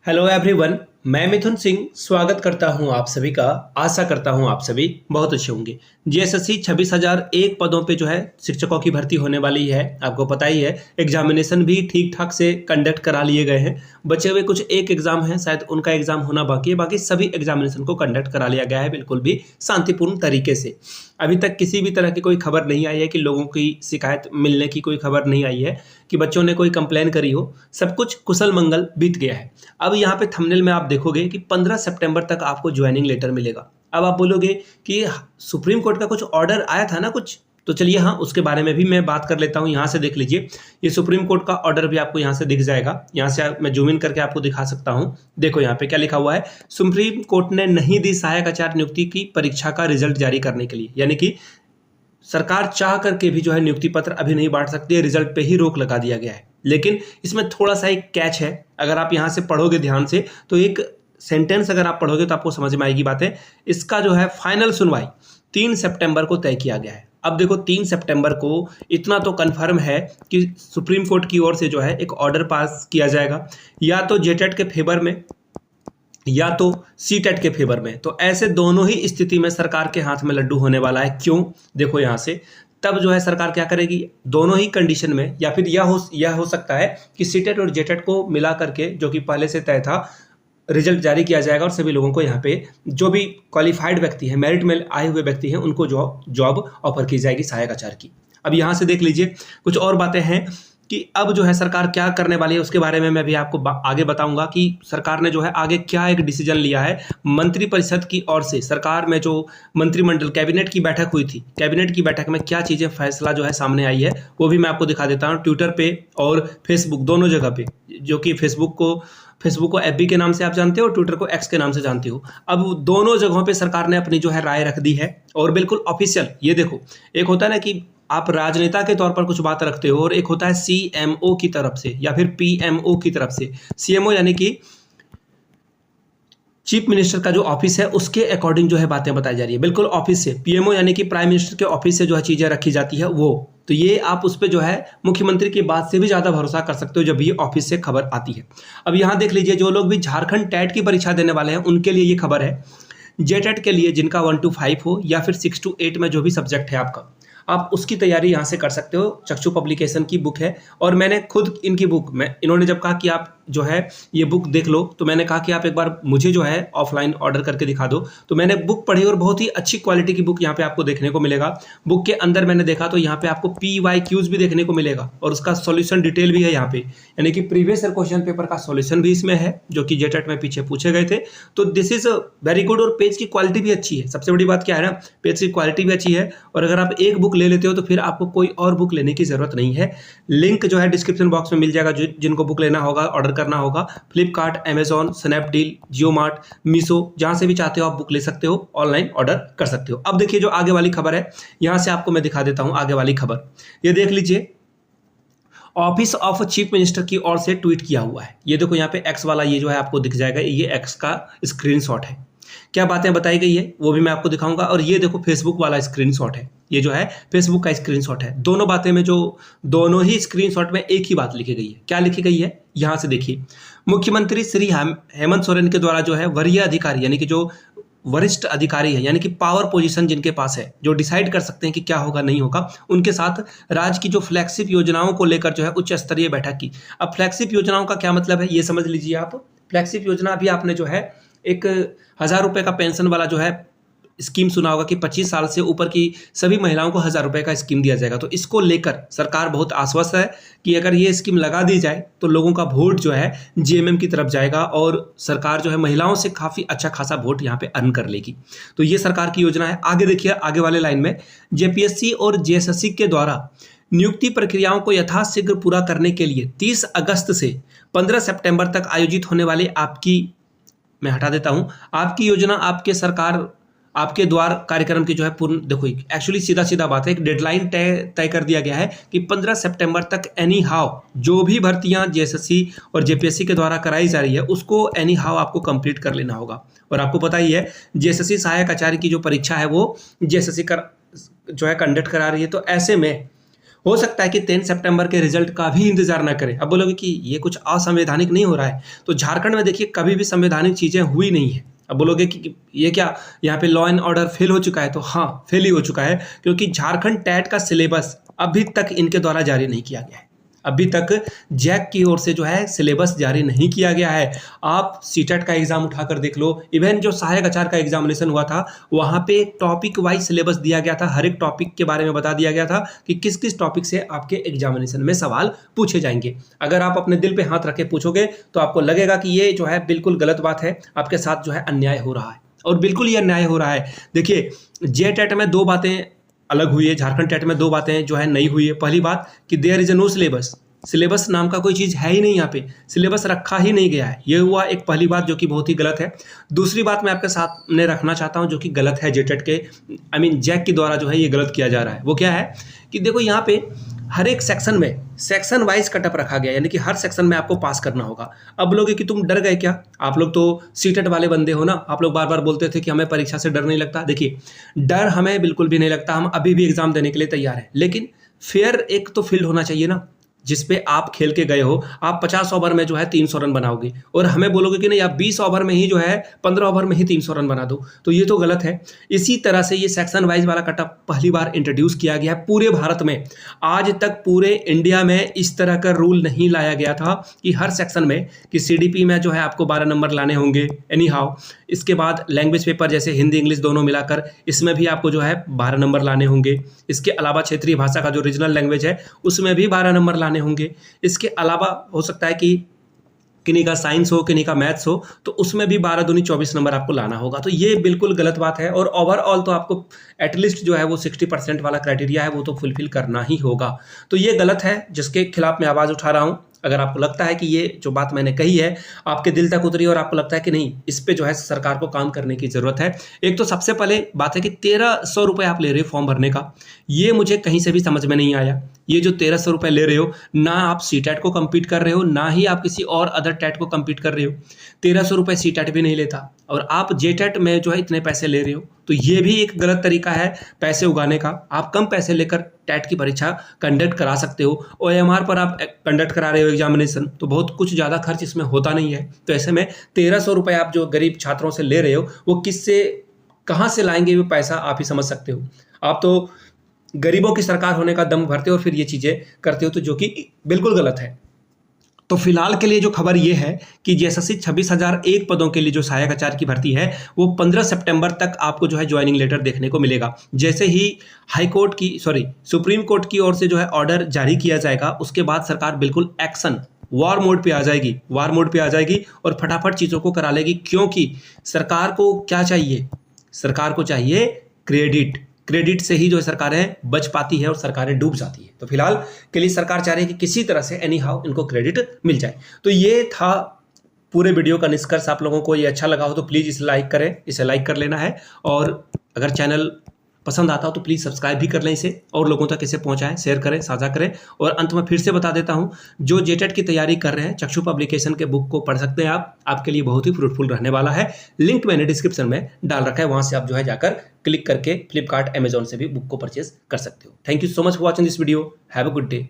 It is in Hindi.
हेलो एवरीवन, मैं मिथुन सिंह स्वागत करता हूं आप सभी का। आशा करता हूं आप सभी बहुत अच्छे होंगे। जीएसएससी 26,001 पदों पे जो है शिक्षकों की भर्ती होने वाली है। आपको पता ही है, एग्जामिनेशन भी ठीक ठाक से कंडक्ट करा लिए गए हैं। बचे हुए कुछ एक एग्जाम हैं, शायद उनका एग्जाम होना बाकी है। बाकी सभी एग्जामिनेशन को कंडक्ट करा लिया गया है, बिल्कुल भी शांतिपूर्ण तरीके से। अभी तक किसी भी तरह की कोई खबर नहीं आई है कि लोगों की शिकायत मिलने की कोई खबर नहीं आई है कि बच्चों ने कोई कंप्लेन करी हो। सब कुछ कुशल मंगल बीत गया है। अब यहाँ पे थंबनेल में आप देखोगे कि 15 सितंबर तक आपको ज्वाइनिंग लेटर मिलेगा। अब आप बोलोगे कि सुप्रीम कोर्ट का कुछ ऑर्डर आया था ना कुछ, तो चलिए हाँ, उसके बारे में भी मैं बात कर लेता हूँ। यहाँ से देख लीजिए, ये सुप्रीम कोर्ट का ऑर्डर भी आपको यहाँ से दिख जाएगा। यहाँ से मैं जूम इन करके आपको दिखा सकता हूँ। देखो यहाँ पे क्या लिखा हुआ है, सुप्रीम कोर्ट ने नहीं दी सहायक आचार्य नियुक्ति की परीक्षा का रिजल्ट जारी करने के लिए। यानी कि सरकार चाह करके भी जो है नियुक्ति पत्र अभी नहीं बांट सकती है, रिजल्ट पे ही रोक लगा दिया गया है। लेकिन इसमें थोड़ा सा एक कैच है। अगर आप यहाँ से पढ़ोगे ध्यान से तो एक सेंटेंस अगर आप पढ़ोगे तो आपको समझ में आएगी बातें। इसका जो है फाइनल सुनवाई 3 सितंबर को तय किया गया है। अब देखो 3 सितंबर को इतना तो कन्फर्म है कि सुप्रीम कोर्ट की ओर से जो है एक ऑर्डर पास किया जाएगा, या तो जेटेट के फेवर में या तो सीटेट के फेवर में। तो ऐसे दोनों ही स्थिति में सरकार के हाथ में लड्डू होने वाला है। क्यों? देखो यहाँ से तब जो है सरकार क्या करेगी, दोनों ही कंडीशन में, या फिर यह हो सकता है कि सीटेट और जेटेट को मिला करके, जो कि पहले से तय था, रिजल्ट जारी किया जाएगा और सभी लोगों को यहाँ पे जो भी क्वालिफाइड व्यक्ति है, मेरिट में आए हुए व्यक्ति हैं, उनको जॉब ऑफर की जाएगी सहायक आचार्य की। अब यहाँ से देख लीजिए कुछ और बातें हैं कि अब जो है सरकार क्या करने वाली है, उसके बारे में मैं भी आपको आगे बताऊंगा कि सरकार ने जो है आगे क्या एक डिसीजन लिया है। मंत्रिपरिषद की ओर से सरकार में जो मंत्रिमंडल कैबिनेट की बैठक हुई थी, कैबिनेट की बैठक में क्या चीज़ें फैसला जो है सामने आई है, वो भी मैं आपको दिखा देता हूँ। ट्विटर पे और फेसबुक दोनों जगह पे, जो कि फेसबुक को एफबी के नाम से आप जानते हो, ट्विटर को एक्स के नाम से जानते हो। अब दोनों जगहों पे सरकार ने अपनी जो है राय रख दी है और बिल्कुल ऑफिशियल। ये देखो, एक होता है ना कि आप राजनेता के तौर पर कुछ बात रखते हो, और एक होता है सीएमओ की तरफ से या फिर पीएमओ की तरफ से। सीएमओ यानी कि चीफ मिनिस्टर का जो ऑफिस है उसके अकॉर्डिंग जो है बातें बताई जा रही है, बिल्कुल ऑफिस से। पीएमओ यानी कि प्राइम मिनिस्टर के ऑफिस से जो है चीजें रखी जाती है वो। तो ये आप उस पर जो है मुख्यमंत्री की बात से भी ज्यादा भरोसा कर सकते हो जब ये ऑफिस से खबर आती है। अब यहाँ देख लीजिए, जो लोग भी झारखंड टेट की परीक्षा देने वाले हैं उनके लिए ये खबर है। जेटेट के लिए जिनका 1 to 5 हो या फिर 6 to 8 में जो भी सब्जेक्ट है आपका, आप उसकी तैयारी यहाँ से कर सकते हो। चक्षु पब्लिकेशन की बुक है, और मैंने खुद इनकी बुक में, इन्होंने जब कहा कि आप जो है ये बुक देख लो, तो मैंने कहा कि आप एक बार मुझे जो है ऑफलाइन ऑर्डर करके दिखा दो। तो मैंने बुक पढ़ी और बहुत ही अच्छी क्वालिटी की बुक यहाँ पे आपको देखने को मिलेगा। बुक के अंदर मैंने देखा तो यहाँ पे आपको PYQs भी देखने को मिलेगा और उसका सॉल्यूशन डिटेल भी है यहाँ पे, यानी कि प्रीवियस ईयर क्वेश्चन पेपर का सॉल्यूशन भी इसमें है जो कि जेटेट में पीछे पूछे गए थे। तो दिस इज वेरी गुड, और पेज की क्वालिटी भी अच्छी है। सबसे बड़ी बात क्या है ना, पेज की क्वालिटी भी अच्छी है। और अगर आप एक बुक ले लेते हो तो फिर आपको कोई और बुक लेने की जरूरत नहीं है। लिंक जो है डिस्क्रिप्शन बॉक्स में मिल जाएगा, जिनको बुक लेना होगा, ऑर्डर करना होगा। फ्लिपकार्ट, अमेजॉन, स्नैपडील, जियो मार्ट, मीशो, जहां से भी चाहते हो आप बुक ले सकते हो, ऑनलाइन ऑर्डर कर सकते हो। अब देखिए जो आगे वाली खबर है, यहां से आपको मैं दिखा देता हूं आगे वाली खबर। ये देख लीजिए, ऑफिस ऑफ चीफ मिनिस्टर की ओर से ट्वीट किया हुआ है। ये देखो यहाँ पे एक्स वाला ये जो है आपको दिख जाएगा, ये एक्स का स्क्रीनशॉट है। क्या बातें बताई गई है वो भी मैं आपको दिखाऊंगा। और ये देखो फेसबुक वाला स्क्रीनशॉट है, ये जो है फेसबुक का स्क्रीनशॉट है। दोनों बातें में, जो दोनों ही स्क्रीनशॉट में एक ही बात लिखी गई है। क्या लिखी गई है, यहां से देखिए। मुख्यमंत्री श्री हेमंत सोरेन के द्वारा जो है वरीय अधिकारी, यानी कि जो वरिष्ठ अधिकारी है, यानी कि पावर पोजीशन जिनके पास है, जो डिसाइड कर सकते हैं कि क्या होगा नहीं होगा, उनके साथ राज्य की जो फ्लैगशिप योजनाओं को लेकर जो है उच्च स्तरीय बैठक की। अब फ्लैगशिप योजनाओं का क्या मतलब है ये समझ लीजिए आप। फ्लैगशिप योजना अभी आपने जो है एक 1,000 रुपए का पेंशन वाला जो है स्कीम सुना होगा कि 25 साल से ऊपर की सभी महिलाओं को 1,000 रुपए का स्कीम दिया जाएगा। तो इसको लेकर सरकार बहुत आश्वस्त है कि अगर ये स्कीम लगा दी जाए तो लोगों का वोट जो है जीएमएम की तरफ जाएगा और सरकार जो है महिलाओं से काफ़ी अच्छा खासा वोट यहाँ पे अर्न कर लेगी। तो ये सरकार की योजना है। आगे देखिए, आगे वाले लाइन में, जेपीएससी और जेएसएससी के द्वारा नियुक्ति प्रक्रियाओं को यथाशीघ्र पूरा करने के लिए 30 अगस्त से 15 सितंबर तक आयोजित होने वाले मैं हटा देता हूं, आपकी योजना आपके सरकार आपके द्वार कार्यक्रम की जो है पूर्ण, देखो एक्चुअली सीधा सीधा बात है, एक डेडलाइन तय कर दिया गया है कि 15 सितंबर तक एनी हाउ जो भी भर्तियां जेएसएससी और जेपीएससी के द्वारा कराई जा रही है उसको एनी हाउ आपको कंप्लीट कर लेना होगा। और आपको पता ही है जेएसएससी सहायक आचार्य की जो परीक्षा है वो जेएसएससी जो है कंडक्ट करा रही है। तो ऐसे में हो सकता है कि 10 सितंबर के रिजल्ट का भी इंतजार ना करें। अब बोलोगे कि ये कुछ असंवैधानिक नहीं हो रहा है, तो झारखंड में देखिए कभी भी संवैधानिक चीज़ें हुई नहीं है। अब बोलोगे कि ये क्या यहाँ पे लॉ एंड ऑर्डर फेल हो चुका है, तो हाँ फेल ही हो चुका है, क्योंकि झारखंड टेट का सिलेबस अभी तक इनके द्वारा जारी नहीं किया गया है। अभी तक जैक की ओर से जो है सिलेबस जारी नहीं किया गया है। आप सीटेट का एग्जाम उठाकर देख लो, इवन जो सहायक आचार्य का एग्जामिनेशन हुआ था वहां पे टॉपिक वाइज सिलेबस दिया गया था, हर एक टॉपिक के बारे में बता दिया गया था कि किस किस टॉपिक से आपके एग्जामिनेशन में सवाल पूछे जाएंगे। अगर आप अपने दिल पे हाथ रख के पूछोगे तो आपको लगेगा कि ये जो है बिल्कुल गलत बात है, आपके साथ जो है अन्याय हो रहा है, और बिल्कुल ये अन्याय हो रहा है। देखिए जे टेट में दो बातें अलग हुई है, झारखंड टेट में दो बातें जो है नई हुई है। पहली बात कि there is no syllabus, syllabus नाम का कोई चीज़ है ही नहीं, यहाँ पे सिलेबस रखा ही नहीं गया है। ये हुआ एक पहली बात जो कि बहुत ही गलत है। दूसरी बात मैं आपके सामने रखना चाहता हूँ जो कि गलत है जेटेट के जैक के द्वारा जो है ये गलत किया जा रहा है। वो क्या है कि देखो यहाँ पे हर एक सेक्शन में सेक्शन वाइज कटअप रखा गया, यानी कि हर सेक्शन में आपको पास करना होगा। अब बोलोगे कि तुम डर गए क्या, आप लोग तो सीटेट वाले बंदे हो ना, आप लोग बार बार बोलते थे कि हमें परीक्षा से डर नहीं लगता। देखिए डर हमें बिल्कुल भी नहीं लगता, हम अभी भी एग्जाम देने के लिए तैयार हैं, लेकिन फेयर एक तो फील्ड होना चाहिए ना जिसपे आप खेल के गए हो। आप 50 ओवर में जो है 300 रन बनाओगे और हमें बोलोगे कि नहीं आप 20 ओवर में ही जो है 15 ओवर में ही 300 रन बना दो, तो ये तो गलत है। इसी तरह से ये सेक्शन वाइज वाला कटअप पहली बार इंट्रोड्यूस किया गया है पूरे भारत में। आज तक पूरे इंडिया में इस तरह का रूल नहीं लाया गया था कि हर सेक्शन में कि सीडीपी में जो है आपको 12 नंबर लाने होंगे एनी हाउ। इसके बाद लैंग्वेज पेपर जैसे हिंदी इंग्लिश दोनों मिलाकर इसमें भी आपको जो है 12 नंबर लाने होंगे। इसके अलावा क्षेत्रीय भाषा का जो रीजनल लैंग्वेज है उसमें भी 12 नंबर लाने होंगे। इसके अलावा हो सकता है कि किन्हीं का साइंस हो किन्हीं का मैथ्स हो, तो उसमें भी 12 दूनी 24 नंबर आपको लाना होगा। तो ये बिल्कुल गलत बात है, और ओवरऑल तो आपको एटलीस्ट जो है वो 60% वाला क्राइटेरिया है वो तो फुलफिल करना ही होगा। तो ये गलत है जिसके खिलाफ मैं आवाज़ उठा रहा हूँ। अगर आपको लगता है कि ये जो बात मैंने कही है आपके दिल तक उतरी और आपको लगता है कि नहीं इस पे जो है सरकार को काम करने की ज़रूरत है, एक तो सबसे पहले बात है कि 1300 रुपये आप ले रहे हो फॉर्म भरने का, ये मुझे कहीं से भी समझ में नहीं आया। ये जो 1300 रुपये ले रहे हो, ना आप सीटेट को कम्पीट कर रहे हो ना ही आप किसी और अदर टेट को कम्पीट कर रहे हो। 1300 रुपये सीटेट भी नहीं लेता और आप जेटेट में जो है इतने पैसे ले रहे हो, तो ये भी एक गलत तरीका है पैसे उगाने का। आप कम पैसे लेकर टेट की परीक्षा कंडक्ट करा सकते हो, ओएमआर पर आप कंडक्ट करा रहे हो एग्जामिनेशन, तो बहुत कुछ ज़्यादा खर्च इसमें होता नहीं है। तो ऐसे में 1300 रुपये आप जो गरीब छात्रों से ले रहे हो वो किससे कहाँ से लाएंगे वो पैसा आप ही समझ सकते हो। आप तो गरीबों की सरकार होने का दम भरते हो और फिर ये चीज़ें करते हो, तो जो कि बिल्कुल गलत है। तो फिलहाल के लिए जो खबर ये है कि जेएसएससी 26,001 पदों के लिए जो सहायक आचार्य की भर्ती है वो 15 सितंबर तक आपको जो है ज्वाइनिंग लेटर देखने को मिलेगा। जैसे ही सुप्रीम कोर्ट की ओर से जो है ऑर्डर जारी किया जाएगा उसके बाद सरकार बिल्कुल एक्शन वार मोड पे आ जाएगी और फटाफट चीज़ों को करा लेगी। क्योंकि सरकार को क्या चाहिए, सरकार को चाहिए क्रेडिट से ही जो सरकारें बच पाती है और सरकारें डूब जाती है। तो फिलहाल के लिए सरकार चाह रही है कि किसी तरह से एनी हाउ इनको क्रेडिट मिल जाए। तो ये था पूरे वीडियो का निष्कर्ष। आप लोगों को ये अच्छा लगा हो तो प्लीज़ इसे लाइक कर लेना है, और अगर चैनल पसंद आता हो तो प्लीज़ सब्सक्राइब भी कर लें इसे, और लोगों तक इसे पहुंचाएं, शेयर करें, साझा करें। और अंत में फिर से बता देता हूं, जो जेटेट की तैयारी कर रहे हैं चक्षु पब्लिकेशन के बुक को पढ़ सकते हैं आप, आपके लिए बहुत ही फ्रूटफुल रहने वाला है। लिंक मैंने डिस्क्रिप्शन में डाल रखा है, वहां से आप जो है जाकर क्लिक करके फ्लिपकार्ट अमेजॉन से भी बुक को परचेज कर सकते हो। Thank you so much for watching this video. Have a good day.